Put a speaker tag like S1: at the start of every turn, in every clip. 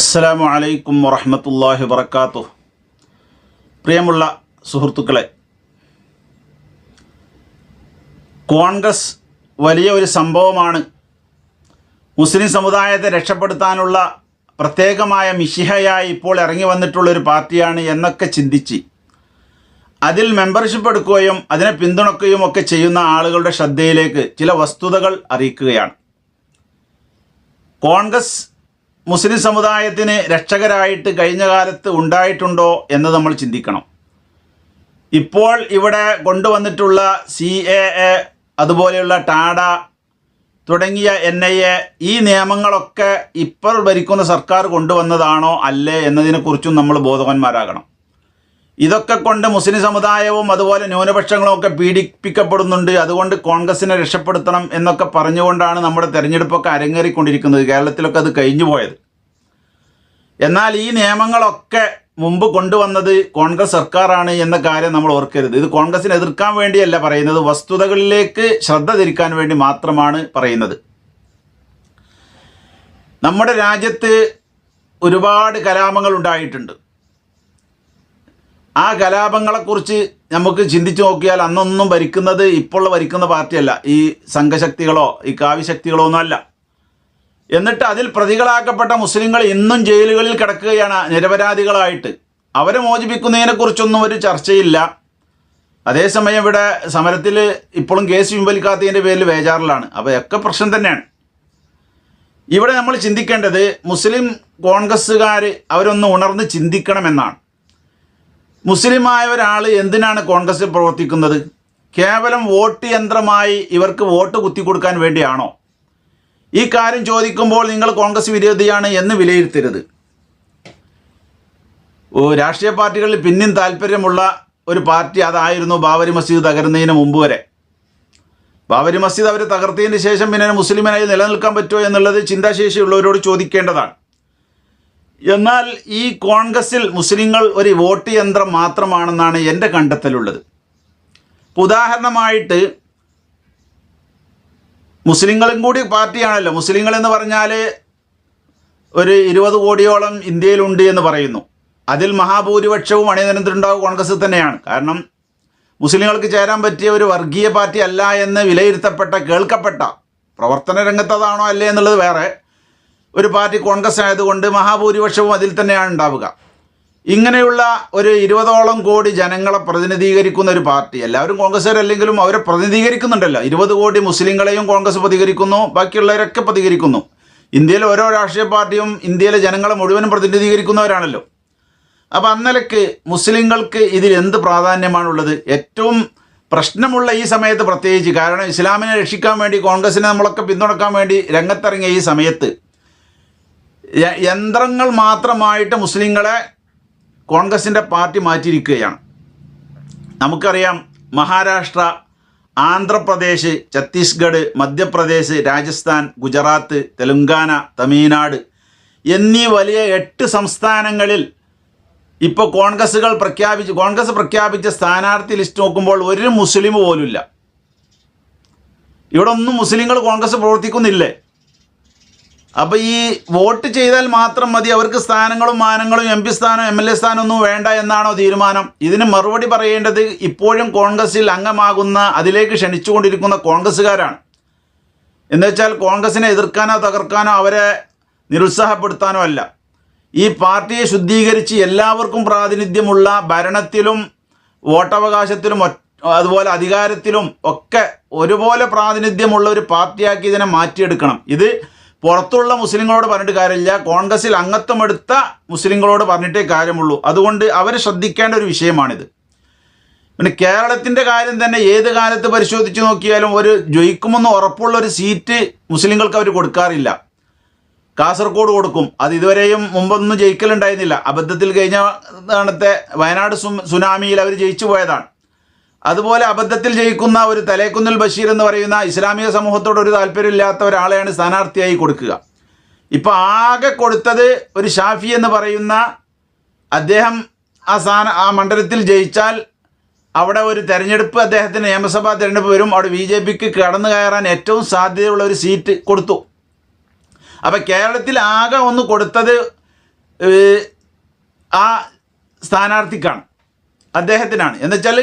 S1: അസ്സലാമു അലൈക്കും വറഹ്മത്തുള്ളാഹി വബറകാതുഹു. പ്രിയമുള്ള സുഹൃത്തുക്കളെ, കോൺഗ്രസ് വലിയ ഒരു സംഭവമാണ്. മുസ്ലിം സമുദായത്തെ രക്ഷപ്പെടുത്താനുള്ള പ്രത്യേകമായ മിശിഹയായി ഇപ്പോൾ ഇറങ്ങി വന്നിട്ടുള്ളൊരു പാർട്ടിയാണ് എന്നൊക്കെ ചിന്തിച്ച് അതിൽ മെമ്പർഷിപ്പ് എടുക്കുകയും അതിനെ പിന്തുണയ്ക്കുകയും ഒക്കെ ചെയ്യുന്ന ആളുകളുടെ ശ്രദ്ധയിലേക്ക് ചില വസ്തുതകൾ അറിയിക്കുകയാണ്. കോൺഗ്രസ് മുസ്ലിം സമുദായത്തിന് രക്ഷകരായിട്ട് കഴിഞ്ഞ കാലത്ത് ഉണ്ടായിട്ടുണ്ടോ എന്ന് നമ്മൾ ചിന്തിക്കണം. ഇപ്പോൾ ഇവിടെ കൊണ്ടുവന്നിട്ടുള്ള CAA, അതുപോലെയുള്ള ടാഡ തുടങ്ങിയ NIA, ഈ നിയമങ്ങളൊക്കെ ഇപ്പോൾ ഭരിക്കുന്ന സർക്കാർ കൊണ്ടുവന്നതാണോ അല്ലേ എന്നതിനെക്കുറിച്ചും നമ്മൾ ബോധവാന്മാരാകണം. ഇതൊക്കെ കൊണ്ട് മുസ്ലിം സമുദായവും അതുപോലെ ന്യൂനപക്ഷങ്ങളും ഒക്കെ പീഡിപ്പിക്കപ്പെടുന്നുണ്ട്. അതുകൊണ്ട് കോൺഗ്രസിനെ രക്ഷപ്പെടുത്തണം എന്നൊക്കെ പറഞ്ഞുകൊണ്ടാണ് നമ്മുടെ തെരഞ്ഞെടുപ്പൊക്കെ അരങ്ങേറിക്കൊണ്ടിരിക്കുന്നത്. കേരളത്തിലൊക്കെ അത് കഴിഞ്ഞു പോയത്. എന്നാൽ ഈ നിയമങ്ങളൊക്കെ മുമ്പ് കൊണ്ടുവന്നത് കോൺഗ്രസ് സർക്കാരാണ് എന്ന കാര്യം നമ്മൾ ഓർക്കരുത്. ഇത് കോൺഗ്രസിനെ എതിർക്കാൻ വേണ്ടിയല്ല പറയുന്നത്, വസ്തുതകളിലേക്ക് ശ്രദ്ധ തിരിക്കാൻ വേണ്ടി മാത്രമാണ് പറയുന്നത്. നമ്മുടെ രാജ്യത്ത് ഒരുപാട് കലാപങ്ങൾ ഉണ്ടായിട്ടുണ്ട്. ആ കലാപങ്ങളെക്കുറിച്ച് നമുക്ക് ചിന്തിച്ചു നോക്കിയാൽ അന്നൊന്നും ഭരിക്കുന്നത് ഇപ്പോൾ ഭരിക്കുന്ന പാർട്ടിയല്ല, ഈ സംഘശക്തികളോ ഈ കാവ്യശക്തികളോ ഒന്നുമല്ല. എന്നിട്ട് അതിൽ പ്രതികളാക്കപ്പെട്ട മുസ്ലിങ്ങൾ ഇന്നും ജയിലുകളിൽ കിടക്കുകയാണ് നിരപരാധികളായിട്ട്. അവരെ മോചിപ്പിക്കുന്നതിനെക്കുറിച്ചൊന്നും ഒരു ചർച്ചയില്ല. അതേസമയം ഇവിടെ സമരത്തിൽ ഇപ്പോഴും കേസ് പിൻവലിക്കാത്തതിൻ്റെ പേരിൽ ബേജാറിലാണ്. അവയൊക്കെ പ്രശ്നം തന്നെയാണ്. ഇവിടെ നമ്മൾ ചിന്തിക്കേണ്ടത് മുസ്ലിം കോൺഗ്രസ്സുകാർ അവരൊന്ന് ഉണർന്ന് ചിന്തിക്കണമെന്നാണ്. മുസ്ലിമായ ഒരാൾ എന്തിനാണ് കോൺഗ്രസ്സിൽ പ്രവർത്തിക്കുന്നത്? കേവലം വോട്ട് യന്ത്രമായി ഇവർക്ക് വോട്ട് കുത്തിക്കൊടുക്കാൻ വേണ്ടിയാണോ? ഈ കാര്യം ചോദിക്കുമ്പോൾ നിങ്ങൾ കോൺഗ്രസ് വിരോധിയാണ് എന്ന് വിലയിരുത്തരുത്. രാഷ്ട്രീയ പാർട്ടികളിൽ പിന്നെയും താല്പര്യമുള്ള ഒരു പാർട്ടി അതായിരുന്നു ബാബരി മസ്ജിദ് തകരുന്നതിന് മുമ്പ് വരെ. ബാബരി മസ്ജിദ് അവർ തകർത്തതിന് ശേഷം പിന്നെ മുസ്ലിമിനായി നിലനിൽക്കാൻ പറ്റുമോ എന്നുള്ളത് ചിന്താശേഷിയുള്ളവരോട് ചോദിക്കേണ്ടതാണ്. എന്നാൽ ഈ കോൺഗ്രസിൽ മുസ്ലിങ്ങൾ ഒരു വോട്ട് യന്ത്രം മാത്രമാണെന്നാണ് എൻ്റെ കണ്ടെത്തലുള്ളത്. ഉദാഹരണമായിട്ട് മുസ്ലിങ്ങളും കൂടി പാർട്ടിയാണല്ലോ. മുസ്ലിങ്ങൾ എന്ന് പറഞ്ഞാൽ ഒരു 20 കോടിയോളം ഇന്ത്യയിലുണ്ട് എന്ന് പറയുന്നു. അതിൽ മഹാഭൂരിപക്ഷവും അണിനിരന്നിട്ടുണ്ടാവുക കോൺഗ്രസ് തന്നെയാണ്. കാരണം മുസ്ലിങ്ങൾക്ക് ചേരാൻ പറ്റിയ ഒരു വർഗീയ പാർട്ടി അല്ല എന്ന് വിലയിരുത്തപ്പെട്ട, കേൾക്കപ്പെട്ട, പ്രവർത്തന രംഗത്തതാണോ അല്ലേ എന്നുള്ളത് വേറെ, ഒരു പാർട്ടി കോൺഗ്രസ് ആയതുകൊണ്ട് മഹാഭൂരിപക്ഷവും അതിൽ തന്നെയാണ് ഉണ്ടാവുക. ഇങ്ങനെയുള്ള ഒരു 20ഓളം കോടി ജനങ്ങളെ പ്രതിനിധീകരിക്കുന്ന ഒരു പാർട്ടി, എല്ലാവരും കോൺഗ്രസ്സുകാരല്ലെങ്കിലും അവരെ പ്രതിനിധീകരിക്കുന്നുണ്ടല്ലോ. 20 കോടി മുസ്ലിങ്ങളെയും കോൺഗ്രസ് പ്രതികരിക്കുന്നു, ബാക്കിയുള്ളവരൊക്കെ പ്രതികരിക്കുന്നു. ഇന്ത്യയിലെ ഓരോ രാഷ്ട്രീയ പാർട്ടിയും ഇന്ത്യയിലെ ജനങ്ങളെ മുഴുവനും പ്രതിനിധീകരിക്കുന്നവരാണല്ലോ. അപ്പോൾ അന്നലക്ക് മുസ്ലിങ്ങൾക്ക് ഇതിൽ എന്ത് പ്രാധാന്യമാണുള്ളത്? ഏറ്റവും പ്രശ്നമുള്ള ഈ സമയത്ത് പ്രത്യേകിച്ച്, കാരണം ഇസ്ലാമിനെ രക്ഷിക്കാൻ വേണ്ടി കോൺഗ്രസിനെ നമ്മളൊക്കെ പിന്തുണക്കാൻ വേണ്ടി രംഗത്തിറങ്ങിയ ഈ സമയത്ത് യന്ത്രങ്ങൾ മാത്രമായിട്ട് മുസ്ലിങ്ങളെ കോൺഗ്രസിൻ്റെ പാർട്ടി മാറ്റിയിരിക്കുകയാണ്. നമുക്കറിയാം, മഹാരാഷ്ട്ര, ആന്ധ്രാപ്രദേശ്, ഛത്തീസ്ഗഡ്, മധ്യപ്രദേശ്, രാജസ്ഥാൻ, ഗുജറാത്ത്, തെലുങ്കാന, തമിഴ്നാട് എന്നീ വലിയ 8 സംസ്ഥാനങ്ങളിൽ ഇപ്പോൾ കോൺഗ്രസ് പ്രഖ്യാപിച്ച സ്ഥാനാർത്ഥി ലിസ്റ്റ് നോക്കുമ്പോൾ ഒരു മുസ്ലിം പോലുമില്ല. ഇവിടെ ഒന്നും മുസ്ലിങ്ങൾ കോൺഗ്രസ് പ്രവർത്തിക്കുന്നില്ലേ? അപ്പോൾ ഈ വോട്ട് ചെയ്താൽ മാത്രം മതി, അവർക്ക് സ്ഥാനങ്ങളും മാനങ്ങളും MP സ്ഥാനം MLA സ്ഥാനം ഒന്നും വേണ്ട എന്നാണോ തീരുമാനം? ഇതിന് മറുപടി പറയേണ്ടത് ഇപ്പോഴും കോൺഗ്രസിൽ അംഗമാകുന്ന, അതിലേക്ക് ക്ഷണിച്ചുകൊണ്ടിരിക്കുന്ന കോൺഗ്രസ്സുകാരാണ്. എന്നുവെച്ചാൽ കോൺഗ്രസിനെ എതിർക്കാനോ തകർക്കാനോ അവരെ നിരുത്സാഹപ്പെടുത്താനോ അല്ല. ഈ പാർട്ടിയെ ശുദ്ധീകരിച്ച് എല്ലാവർക്കും പ്രാതിനിധ്യമുള്ള, ഭരണത്തിലും വോട്ടവകാശത്തിലും അതുപോലെ അധികാരത്തിലും ഒക്കെ ഒരുപോലെ പ്രാതിനിധ്യമുള്ള ഒരു പാർട്ടിയാക്കി ഇതിനെ മാറ്റിയെടുക്കണം. ഇത് പുറത്തുള്ള മുസ്ലിങ്ങളോട് പറഞ്ഞിട്ട് കാര്യമില്ല, കോൺഗ്രസിൽ അംഗത്വമെടുത്ത മുസ്ലിങ്ങളോട് പറഞ്ഞിട്ടേ കാര്യമുള്ളൂ. അതുകൊണ്ട് അവർ ശ്രദ്ധിക്കേണ്ട ഒരു വിഷയമാണിത്. പിന്നെ കേരളത്തിൻ്റെ കാര്യം തന്നെ ഏത് കാലത്ത് പരിശോധിച്ച് നോക്കിയാലും ഒരു ജയിക്കുമെന്ന് ഉറപ്പുള്ള ഒരു സീറ്റ് മുസ്ലിങ്ങൾക്ക് അവർ കൊടുക്കാറില്ല. കാസർഗോഡ് കൊടുക്കും, അത് ഇതുവരെയും മുമ്പൊന്നും ജയിക്കലുണ്ടായിരുന്നില്ല. അബദ്ധത്തിൽ കഴിഞ്ഞ തവണത്തെ വയനാട് സുനാമിയിൽ അവർ ജയിച്ചു പോയതാണ്. അതുപോലെ അബദ്ധത്തിൽ ജയിക്കുന്ന ഒരു തലേക്കുന്നിൽ ബഷീർ എന്ന് പറയുന്ന ഇസ്ലാമിക സമൂഹത്തോട് ഒരു താല്പര്യമില്ലാത്ത ഒരാളെയാണ് സ്ഥാനാർത്ഥിയായി കൊടുക്കുക. ഇപ്പോൾ ആകെ കൊടുത്തത് ഒരു ഷാഫി എന്ന് പറയുന്ന അദ്ദേഹം ആ മണ്ഡലത്തിൽ ജയിച്ചാൽ അവിടെ ഒരു തെരഞ്ഞെടുപ്പ്, അദ്ദേഹത്തിന് നിയമസഭാ തെരഞ്ഞെടുപ്പ് വരും, അവിടെ BJPക്ക് കടന്നു കയറാൻ ഏറ്റവും സാധ്യതയുള്ള ഒരു സീറ്റ് കൊടുത്തു. അപ്പോൾ കേരളത്തിൽ ആകെ ഒന്ന് കൊടുത്തത് ആ സ്ഥാനാർത്ഥിക്കാണ്, അദ്ദേഹത്തിനാണ്. എന്നുവെച്ചാൽ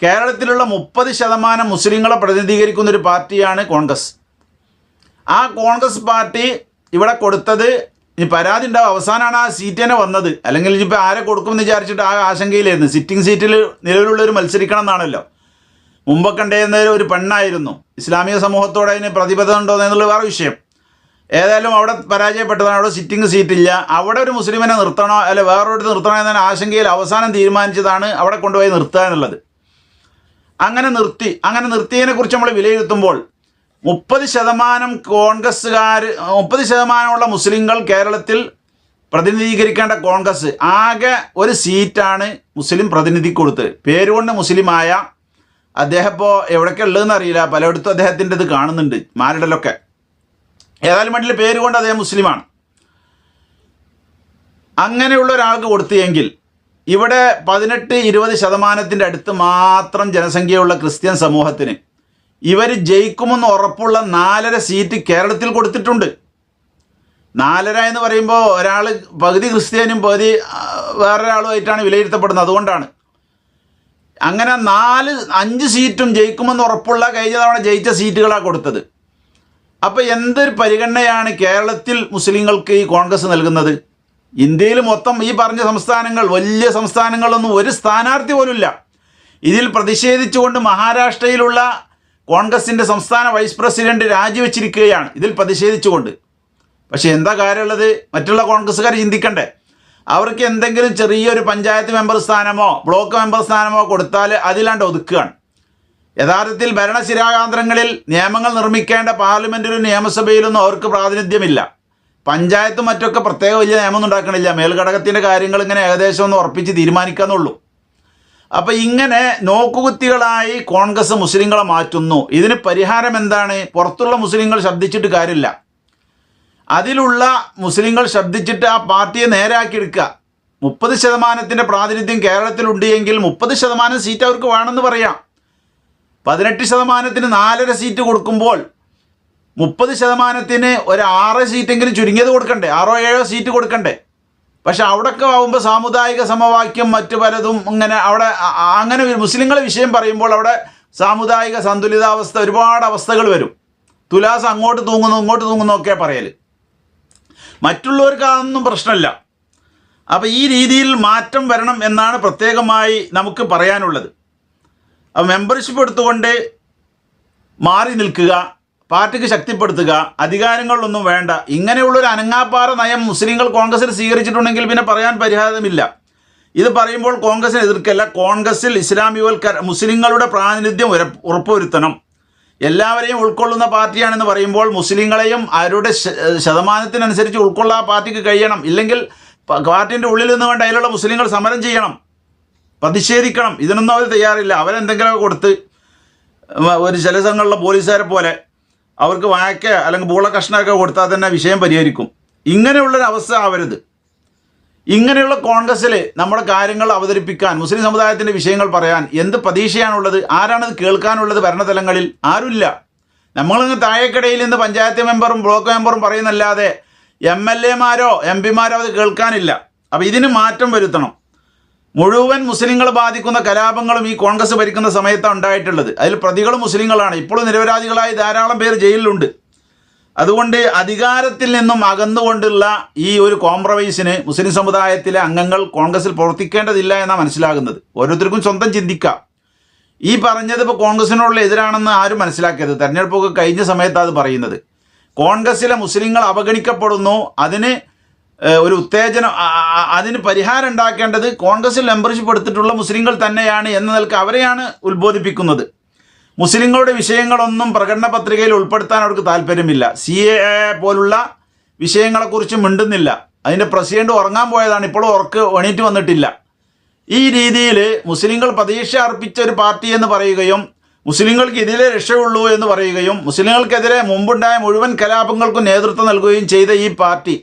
S1: കേരളത്തിലുള്ള 30% മുസ്ലിങ്ങളെ പ്രതിനിധീകരിക്കുന്ന ഒരു പാർട്ടിയാണ് കോൺഗ്രസ്. ആ കോൺഗ്രസ് പാർട്ടി ഇവിടെ കൊടുത്തത്, ഇനി പരാതി ഉണ്ടാവും, അവസാനമാണ് ആ സീറ്റ് തന്നെ വന്നത്. അല്ലെങ്കിൽ ഇനിയിപ്പോൾ ആരെ കൊടുക്കുമെന്ന് വിചാരിച്ചിട്ട് ആ ആശങ്കയിലായിരുന്നു. സിറ്റിംഗ് സീറ്റിൽ നിലവിലുള്ളവർ മത്സരിക്കണം എന്നാണല്ലോ. മുമ്പൊക്കെ ഉണ്ടായിരുന്ന ഒരു പെണ്ണായിരുന്നു. ഇസ്ലാമിക സമൂഹത്തോടെ അതിന് പ്രതിബദ്ധത ഉണ്ടോ എന്നുള്ള വേറെ വിഷയം. ഏതായാലും അവിടെ പരാജയപ്പെട്ടതാണ്. അവിടെ സിറ്റിംഗ് സീറ്റില്ല. അവിടെ ഒരു മുസ്ലിമിനെ നിർത്തണോ അല്ലെ വേറൊരു നിർത്തണോ എന്ന ആശങ്കയിൽ അവസാനം തീരുമാനിച്ചതാണ് അവിടെ കൊണ്ടുപോയി നിർത്തുക എന്നുള്ളത്. അങ്ങനെ നിർത്തിയതിനെ കുറിച്ച് നമ്മൾ വിലയിരുത്തുമ്പോൾ 30% കോൺഗ്രസ്സുകാർ, 30% മുസ്ലിങ്ങൾ കേരളത്തിൽ പ്രതിനിധീകരിക്കേണ്ട കോൺഗ്രസ് ആകെ ഒരു സീറ്റാണ് മുസ്ലിം പ്രതിനിധിക്ക് കൊടുത്തത്. പേരുകൊണ്ട് മുസ്ലിമായ അദ്ദേഹം ഇപ്പോൾ എവിടെയൊക്കെ ഉള്ളതെന്ന് അറിയില്ല, പലയിടത്തും അദ്ദേഹത്തിൻ്റെ ഇത് കാണുന്നുണ്ട് മാരിടലൊക്കെ. ഏതായാലും മട്ടിൽ പേരുകൊണ്ട് അദ്ദേഹം മുസ്ലിമാണ്. അങ്ങനെയുള്ള ഒരാൾക്ക് കൊടുത്തെങ്കിൽ ഇവിടെ 18-20% അടുത്ത് മാത്രം ജനസംഖ്യയുള്ള ക്രിസ്ത്യൻ സമൂഹത്തിന് ഇവർ ജയിക്കുമെന്ന് ഉറപ്പുള്ള 4.5 സീറ്റ് കേരളത്തിൽ കൊടുത്തിട്ടുണ്ട്. 4.5 എന്ന് പറയുമ്പോൾ ഒരാൾ പകുതി ക്രിസ്ത്യാനും പകുതി വേറൊരാളുമായിട്ടാണ് വിലയിരുത്തപ്പെടുന്നത്. അതുകൊണ്ടാണ് അങ്ങനെ 4-5 സീറ്റും ജയിക്കുമെന്ന് ഉറപ്പുള്ള കഴിഞ്ഞ തവണ ജയിച്ച സീറ്റുകളാണ് കൊടുത്തത്. അപ്പോൾ എന്തൊരു പരിഗണനയാണ് കേരളത്തിൽ മുസ്ലിങ്ങൾക്ക് ഈ കോൺഗ്രസ് നൽകുന്നത്? ഇന്ത്യയിൽ മൊത്തം ഈ പറഞ്ഞ സംസ്ഥാനങ്ങൾ, വലിയ സംസ്ഥാനങ്ങളൊന്നും ഒരു സ്ഥാനാർത്ഥി പോലുമില്ല. ഇതിൽ പ്രതിഷേധിച്ചുകൊണ്ട് മഹാരാഷ്ട്രയിലുള്ള കോൺഗ്രസിൻ്റെ സംസ്ഥാന വൈസ് പ്രസിഡന്റ് രാജിവെച്ചിരിക്കുകയാണ് ഇതിൽ പ്രതിഷേധിച്ചുകൊണ്ട്. പക്ഷേ എന്താ കാര്യമുള്ളത്? മറ്റുള്ള കോൺഗ്രസ്സുകാർ ചിന്തിക്കണ്ടേ? അവർക്ക് എന്തെങ്കിലും ചെറിയൊരു പഞ്ചായത്ത് മെമ്പർ സ്ഥാനമോ ബ്ലോക്ക് മെമ്പർ സ്ഥാനമോ കൊടുത്താൽ അതിലാണ്ട് ഒതുക്കുകയാണ്. യഥാർത്ഥത്തിൽ ഭരണശിരാകാന്തരങ്ങളിൽ നിയമങ്ങൾ നിർമ്മിക്കേണ്ട പാർലമെൻറ്റിലും നിയമസഭയിലൊന്നും അവർക്ക് പ്രാതിനിധ്യമില്ല. പഞ്ചായത്തും മറ്റൊക്കെ പ്രത്യേക വലിയ നിയമമൊന്നും ഉണ്ടാക്കണില്ല. മേൽഘടകത്തിൻ്റെ കാര്യങ്ങൾ ഇങ്ങനെ ഏകദേശം ഒന്ന് ഉറപ്പിച്ച് തീരുമാനിക്കാന്നുള്ളൂ. അപ്പോൾ ഇങ്ങനെ നോക്കുകുത്തികളായി കോൺഗ്രസ് മുസ്ലിങ്ങളെ മാറ്റുന്നു. ഇതിന് പരിഹാരം എന്താണ്? പുറത്തുള്ള മുസ്ലിങ്ങൾ ശബ്ദിച്ചിട്ട് കാര്യമില്ല. അതിലുള്ള മുസ്ലിങ്ങൾ ശബ്ദിച്ചിട്ട് ആ പാർട്ടിയെ നേരാക്കിയെടുക്കുക. 30% പ്രാതിനിധ്യം കേരളത്തിലുണ്ട് എങ്കിൽ 30% സീറ്റ് അവർക്ക് വേണമെന്ന് പറയാം. 18% 4.5 സീറ്റ് കൊടുക്കുമ്പോൾ 30% ഒരു 6 സീറ്റെങ്കിലും ചുരുങ്ങിയത് കൊടുക്കണ്ടേ? 6-7 സീറ്റ് കൊടുക്കണ്ടേ? പക്ഷെ അവിടെയൊക്കെ ആകുമ്പോൾ സാമുദായിക സമവാക്യം മറ്റു പലതും ഇങ്ങനെ അവിടെ അങ്ങനെ മുസ്ലിങ്ങളെ വിഷയം പറയുമ്പോൾ അവിടെ സാമുദായിക സന്തുലിതാവസ്ഥ ഒരുപാട് അവസ്ഥകൾ വരും. തുലാസ് അങ്ങോട്ട് തൂങ്ങുന്നു ഇങ്ങോട്ട് തൂങ്ങുന്നു ഒക്കെ പറയൽ. മറ്റുള്ളവർക്ക് അതൊന്നും പ്രശ്നമില്ല. അപ്പോൾ ഈ രീതിയിൽ മാറ്റം വരണം എന്നാണ് പ്രത്യേകമായി നമുക്ക് പറയാനുള്ളത്. അപ്പോൾ മെമ്പർഷിപ്പ് എടുത്തുകൊണ്ട് മാറി നിൽക്കുക, പാർട്ടിക്ക് ശക്തിപ്പെടുത്തുക, അധികാരങ്ങളിലൊന്നും വേണ്ട, ഇങ്ങനെയുള്ളൊരു അനങ്ങാപ്പാറ നയം മുസ്ലിങ്ങൾ കോൺഗ്രസിൽ സ്വീകരിച്ചിട്ടുണ്ടെങ്കിൽ പിന്നെ പറയാൻ പരിഹാരമില്ല. ഇത് പറയുമ്പോൾ കോൺഗ്രസിനെ എതിർക്കല്ല. കോൺഗ്രസിൽ മുസ്ലിങ്ങളുടെ പ്രാതിനിധ്യം ഉറപ്പുവരുത്തണം. എല്ലാവരെയും ഉൾക്കൊള്ളുന്ന പാർട്ടിയാണെന്ന് പറയുമ്പോൾ മുസ്ലിങ്ങളെയും അവരുടെ ശതമാനത്തിനനുസരിച്ച് ഉൾക്കൊള്ളാൻ പാർട്ടിക്ക് കഴിയണം. ഇല്ലെങ്കിൽ പാർട്ടിൻ്റെ ഉള്ളിൽ നിന്നുകൊണ്ട് അതിലുള്ള മുസ്ലിങ്ങൾ സമരം ചെയ്യണം, പ്രതിഷേധിക്കണം. ഇതിനൊന്നും അവർ തയ്യാറില്ല. അവരെന്തെങ്കിലുമൊക്കെ കൊടുത്ത് ഒരു ചില സ്ഥലങ്ങളിലെ പോലീസുകാരെ പോലെ അവർക്ക് വായക്ക അല്ലെങ്കിൽ പൂള കഷ്ണമൊക്കെ കൊടുത്താൽ തന്നെ വിഷയം പരിഹരിക്കും. ഇങ്ങനെയുള്ളൊരു അവസ്ഥ ആവരുത്. ഇങ്ങനെയുള്ള കോൺഗ്രസ്സിൽ നമ്മുടെ കാര്യങ്ങൾ അവതരിപ്പിക്കാൻ, മുസ്ലിം സമുദായത്തിൻ്റെ വിഷയങ്ങൾ പറയാൻ എന്ത് പ്രതീക്ഷയാണുള്ളത്? ആരാണത് കേൾക്കാനുള്ളത്? ഭരണതലങ്ങളിൽ ആരുമില്ല. നമ്മളിന്ന് താഴേക്കിടയിൽ നിന്ന് പഞ്ചായത്ത് മെമ്പറും ബ്ലോക്ക് മെമ്പറും പറയുന്നല്ലാതെ MLA-മാരോ MP-മാരോ അത് കേൾക്കാനില്ല. അപ്പോൾ ഇതിന് മാറ്റം വരുത്തണം. മുഴുവൻ മുസ്ലിങ്ങളെ ബാധിക്കുന്ന കലാപങ്ങളും ഈ കോൺഗ്രസ് ഭരിക്കുന്ന സമയത്താണ് ഉണ്ടായിട്ടുള്ളത്. അതിൽ പ്രതികളും മുസ്ലിങ്ങളാണ്. ഇപ്പോഴും നിരപരാധികളായി ധാരാളം പേർ ജയിലിലുണ്ട്. അതുകൊണ്ട് അധികാരത്തിൽ നിന്നും അകന്നുകൊണ്ടുള്ള ഈ ഒരു കോംപ്രമൈസിന് മുസ്ലിം സമുദായത്തിലെ അംഗങ്ങൾ കോൺഗ്രസിൽ പ്രവർത്തിക്കേണ്ടതില്ല എന്നാണ് മനസ്സിലാകുന്നത്. ഓരോരുത്തർക്കും സ്വന്തം ചിന്തിക്കാം. ഈ പറഞ്ഞത് ഇപ്പോൾ കോൺഗ്രസിനോടുള്ള എതിരാണെന്ന് ആരും മനസ്സിലാക്കിയത്. തെരഞ്ഞെടുപ്പൊക്കെ കഴിഞ്ഞ സമയത്താണ് അത് പറയുന്നത്. കോൺഗ്രസിലെ മുസ്ലിങ്ങൾ അവഗണിക്കപ്പെടുന്നു, അതിന് ഒരു ഉത്തേജനം, അതിന് പരിഹാരം ഉണ്ടാക്കേണ്ടത് കോൺഗ്രസിൽ മെമ്പർഷിപ്പ് എടുത്തിട്ടുള്ള മുസ്ലിങ്ങൾ തന്നെയാണ് എന്ന നിലക്ക് അവരെയാണ് ഉത്ബോധിപ്പിക്കുന്നത്. മുസ്ലിങ്ങളുടെ വിഷയങ്ങളൊന്നും പ്രകടന പത്രികയിൽ ഉൾപ്പെടുത്താൻ അവർക്ക് താല്പര്യമില്ല. CAA പോലുള്ള വിഷയങ്ങളെക്കുറിച്ച് മിണ്ടുന്നില്ല. അതിൻ്റെ പ്രസിഡന്റ് ഉറങ്ങാൻ പോയതാണ്, ഇപ്പോഴും എണീറ്റ് വന്നിട്ടില്ല. ഈ രീതിയിൽ മുസ്ലിങ്ങൾ പ്രതീക്ഷ അർപ്പിച്ച ഒരു പാർട്ടി എന്ന് പറയുകയും മുസ്ലിങ്ങൾക്ക് ഇതിലെ രക്ഷയുള്ളൂ എന്ന് പറയുകയും മുസ്ലിങ്ങൾക്കെതിരെ മുമ്പുണ്ടായ മുഴുവൻ കലാപങ്ങൾക്കും നേതൃത്വം നൽകുകയും ചെയ്ത ഈ പാർട്ടി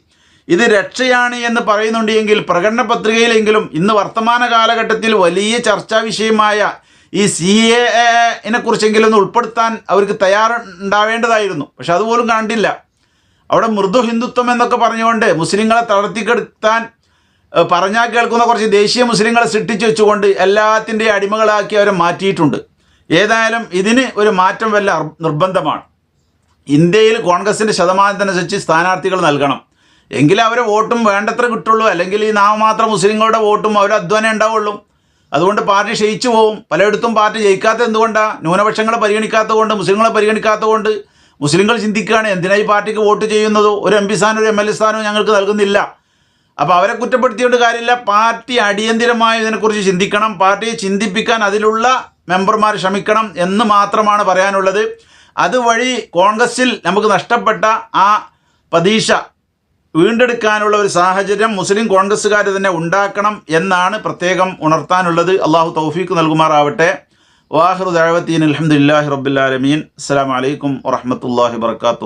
S1: ഇത് രക്ഷയാണ് എന്ന് പറയുന്നുണ്ടെങ്കിൽ പ്രകടന പത്രികയിലെങ്കിലും ഇന്ന് വർത്തമാന കാലഘട്ടത്തിൽ വലിയ ചർച്ചാ വിഷയമായ ഈ CAA കുറിച്ചെങ്കിലും ഒന്ന് ഉൾപ്പെടുത്താൻ അവർക്ക് തയ്യാറുണ്ടാവേണ്ടതായിരുന്നു. പക്ഷെ അതുപോലും കണ്ടില്ല. അവിടെ മൃദു ഹിന്ദുത്വം എന്നൊക്കെ പറഞ്ഞുകൊണ്ട് മുസ്ലിങ്ങളെ തളർത്തിക്കെടുത്താൻ പറഞ്ഞാൽ കേൾക്കുന്ന കുറച്ച് ദേശീയ മുസ്ലിങ്ങളെ സൃഷ്ടിച്ചു വെച്ചുകൊണ്ട് എല്ലാത്തിൻ്റെയും അടിമകളാക്കി അവരെ മാറ്റിയിട്ടുണ്ട്. ഏതായാലും ഇതിന് ഒരു മാറ്റം വല്ല നിർബന്ധമാണ്. ഇന്ത്യയിൽ കോൺഗ്രസിൻ്റെ ശതമാനത്തിനനുസരിച്ച് സ്ഥാനാർത്ഥികൾ നൽകണം, എങ്കിലേ അവരെ വോട്ടും വേണ്ടത്ര കിട്ടുള്ളൂ. അല്ലെങ്കിൽ ഈ നാമമാത്ര മുസ്ലിങ്ങളുടെ വോട്ടും അവരെ അധ്വാനം ഉണ്ടാവുള്ളൂ. അതുകൊണ്ട് പാർട്ടി ക്ഷയിച്ചു പോകും. പലയിടത്തും പാർട്ടി ജയിക്കാത്ത എന്തുകൊണ്ടാണ്? ന്യൂനപക്ഷങ്ങളെ പരിഗണിക്കാത്തത് കൊണ്ട്, മുസ്ലിങ്ങളെ പരിഗണിക്കാത്തത് കൊണ്ട്. മുസ്ലിങ്ങൾ ചിന്തിക്കുകയാണ്, എന്തിനാ ഈ പാർട്ടിക്ക് വോട്ട് ചെയ്യുന്നതോ, ഒരു MP സ്ഥാനവും ഒരു MLA സ്ഥാനവും ഞങ്ങൾക്ക് നൽകുന്നില്ല. അപ്പോൾ അവരെ കുറ്റപ്പെടുത്തിയോണ്ട് കാര്യമില്ല. പാർട്ടി അടിയന്തിരമായി ഇതിനെക്കുറിച്ച് ചിന്തിക്കണം. പാർട്ടിയെ ചിന്തിപ്പിക്കാൻ അതിലുള്ള മെമ്പർമാർ ശ്രമിക്കണം എന്ന് മാത്രമാണ് പറയാനുള്ളത്. അതുവഴി കോൺഗ്രസിൽ നമുക്ക് നഷ്ടപ്പെട്ട ആ പ്രതീക്ഷ വീണ്ടെടുക്കാനുള്ള ഒരു സാഹചര്യം മുസ്ലിം കോൺഗ്രസ്സുകാർ തന്നെ ഉണ്ടാക്കണം എന്നാണ് പ്രത്യേകം ഉണർത്താനുള്ളത്. അള്ളാഹു തൗഫീഖ് നൽകുമാറാവട്ടെ. വാഹിറു ദഅവതീന അൽഹംദുലില്ലാഹി റബ്ബിൽ ആലമീൻ. അസ്സലാമു അലൈക്കും വറഹ്മത്തുള്ളാഹി വബറകാതുഹു.